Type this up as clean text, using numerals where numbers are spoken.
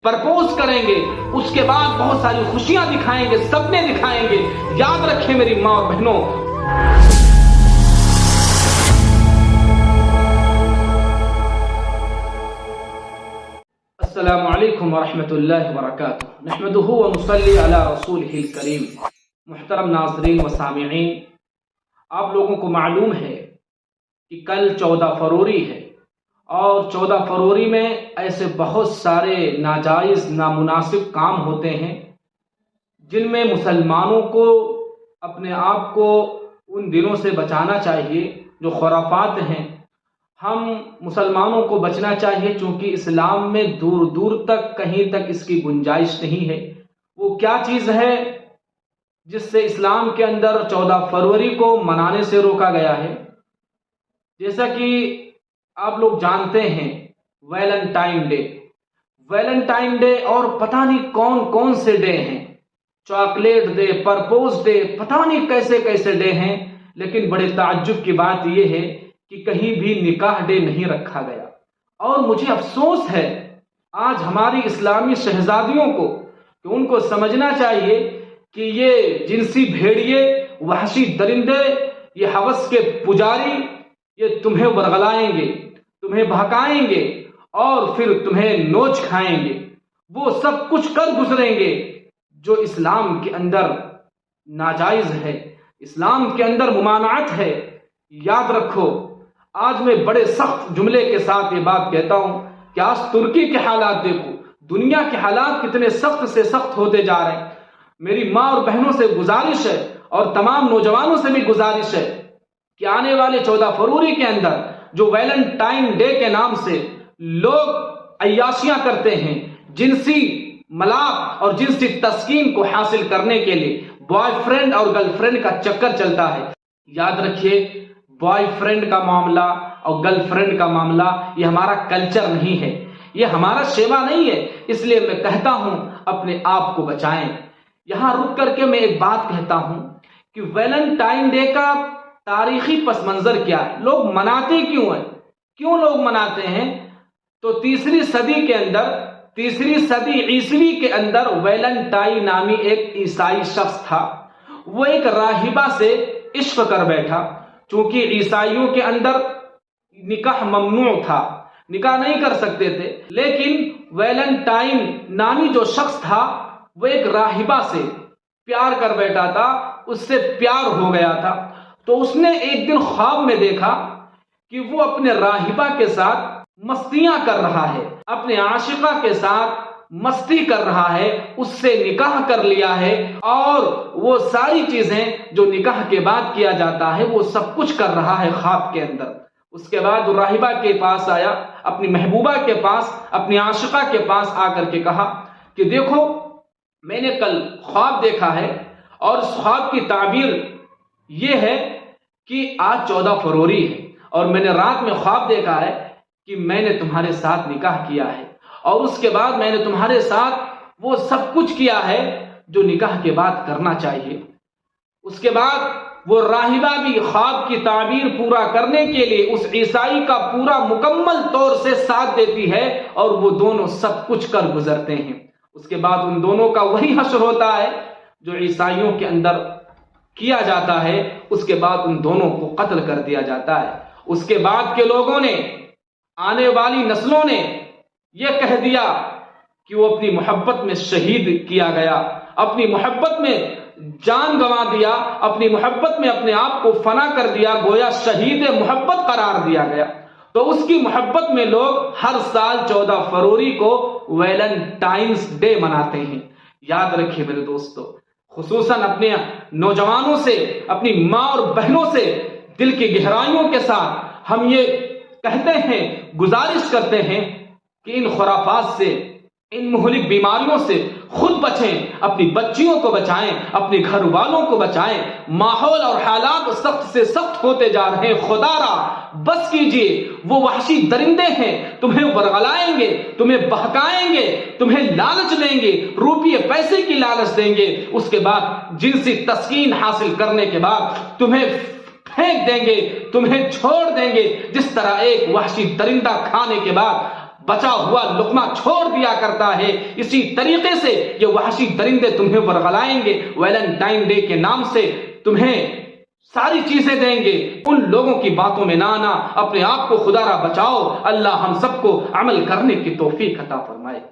Propose करेंगे, उसके बाद बहुत सारी खुशियां दिखाएंगे, सपने दिखाएंगे। याद रखें मेरी माँ और बहनों, अस्सलामु अलैकुम वरहमतुल्लाहि वबरकातुहू। नहमदुहु व नुसल्ली अला रसूलिहिल करीम। मुहतरम नाज़रीन व सामिईन, आप लोगों को मालूम है कि कल 14 फरवरी है और 14 फरवरी में ऐसे बहुत सारे नाजायज़ नामुनासिब काम होते हैं जिनमें मुसलमानों को अपने आप को उन दिनों से बचाना चाहिए जो खुराफात हैं। हम मुसलमानों को बचना चाहिए क्योंकि इस्लाम में दूर दूर तक कहीं तक इसकी गुंजाइश नहीं है। वो क्या चीज़ है जिससे इस्लाम के अंदर 14 फरवरी को मनाने से रोका गया है? जैसा कि आप लोग जानते हैं वैलेंटाइन डे और पता नहीं कौन कौन से डे हैं, चॉकलेट डे, परपोज डे, पता नहीं कैसे कैसे डे हैं। लेकिन बड़े ताज्जुब की बात यह है कि कहीं भी निकाह डे नहीं रखा गया। और मुझे अफसोस है आज हमारी इस्लामी शहजादियों को कि उनको समझना चाहिए कि ये जिनसी भेड़िए, वहशी दरिंदे, ये हवस के पुजारी, ये तुम्हें वरगलाएंगे, तुम्हें बहकाएंगे और फिर तुम्हें नोच खाएंगे। वो सब कुछ कर गुजरेंगे जो इस्लाम के अंदर नाजायज है, इस्लाम के अंदर मुमानात है। याद रखो, आज मैं बड़े सख्त जुमले के साथ ये बात कहता हूं कि आज तुर्की के हालात देखो, दुनिया के हालात कितने सख्त से सख्त होते जा रहे हैं। मेरी माँ और बहनों से गुजारिश है और तमाम नौजवानों से भी गुजारिश है कि आने वाले 14 फरवरी के अंदर जो वैलेंटाइन डे के नाम से लोग अय्याशियां करते हैं, जिनसी मलाक और जिनसी तस्कीन को हासिल करने के लिए बॉयफ्रेंड और गर्लफ्रेंड का चक्कर चलता है। याद रखिए, बॉयफ्रेंड का मामला और गर्लफ्रेंड का मामला ये हमारा कल्चर नहीं है, ये हमारा सेवा नहीं है। इसलिए मैं कहता हूं अपने आप को बचाएं। यहां रुक करके मैं एक बात कहता हूं कि वैलेंटाइन डे का तारीखी पस मंजर क्या है, लोग मनाते क्यों हैं, क्यों लोग मनाते हैं? तो तीसरी सदी ईसवी के अंदर वैलेंटाइन नामी एक ईसाई शख्स था। वो एक राहिबा से इश्क कर बैठा। चूंकि ईसाइयों के अंदर निकाह ममनू था, निकाह नहीं कर सकते थे, लेकिन वैलेंटाइन नामी जो शख्स था वो एक राहिबा से प्यार कर बैठा था, उससे प्यार हो गया था। तो उसने एक दिन ख्वाब में देखा कि वो अपने राहिबा के साथ मस्तियां कर रहा है, अपने आशिका के साथ मस्ती कर रहा है, उससे निकाह कर लिया है और वो सारी चीजें जो निकाह के बाद किया जाता है वो सब कुछ कर रहा है ख्वाब के अंदर। उसके बाद वो राहिबा के पास आया, अपनी महबूबा के पास, अपनी आशिका के पास आकर के कहा कि देखो, मैंने कल ख्वाब देखा है और उस ख्वाब की ताबीर ये है कि आज 14 फरवरी है और मैंने रात में ख्वाब देखा है कि मैंने तुम्हारे साथ निकाह किया है और उसके बाद मैंने तुम्हारे साथ वो सब कुछ किया है जो निकाह के बाद करना चाहिए। उसके बाद वो राहिबा भी ख्वाब की ताबीर पूरा करने के लिए उस ईसाई का पूरा मुकम्मल तौर से साथ देती है और वो दोनों सब कुछ कर गुजरते हैं। उसके बाद उन दोनों का वही हश्र होता है जो ईसाइयों के अंदर किया जाता है। उसके बाद उन दोनों को कत्ल कर दिया जाता है। उसके बाद के लोगों ने, आने वाली नस्लों ने यह कह दिया कि वो अपनी मोहब्बत में शहीद किया गया, अपनी मोहब्बत में जान गंवा दिया, अपनी मोहब्बत में अपने आप को फना कर दिया, गोया शहीद मोहब्बत करार दिया गया। तो उसकी मोहब्बत में लोग हर साल 14 फरवरी को वैलेंटाइंस डे मनाते हैं। याद रखिए मेरे दोस्तों, खुसूसन अपने नौजवानों से, अपनी माँ और बहनों से दिल की गहराइयों के साथ हम ये कहते हैं, गुजारिश करते हैं कि इन खुराफात से, इन मुहलिक बीमारियों से खुद बचें, अपनी बच्चियों को बचाएं, अपने घर वालों को बचाएं। माहौल और हालात सख्त से सख्त होते जा रहे हैं। खुदारा बस कीजिए, वो वहशी दरिंदे हैं, तुम्हें वरगलाएंगे, तुम्हें बहकाएंगे, तुम्हें लालच देंगे, रुपये पैसे की लालच देंगे। उसके बाद जिनसी तस्कीन हासिल करने के बाद तुम्हें फेंक देंगे, तुम्हें छोड़ देंगे। जिस तरह एक वहशी दरिंदा खाने के बाद بچا ہوا لقمہ چھوڑ دیا کرتا ہے، اسی طریقے سے یہ وحشی درندے تمہیں ورغلائیں گے، ویلنٹائن ڈے کے نام سے تمہیں ساری چیزیں دیں گے۔ ان لوگوں کی باتوں میں نہ آنا، اپنے آپ کو خدا را بچاؤ۔ اللہ ہم سب کو عمل کرنے کی توفیق عطا فرمائے۔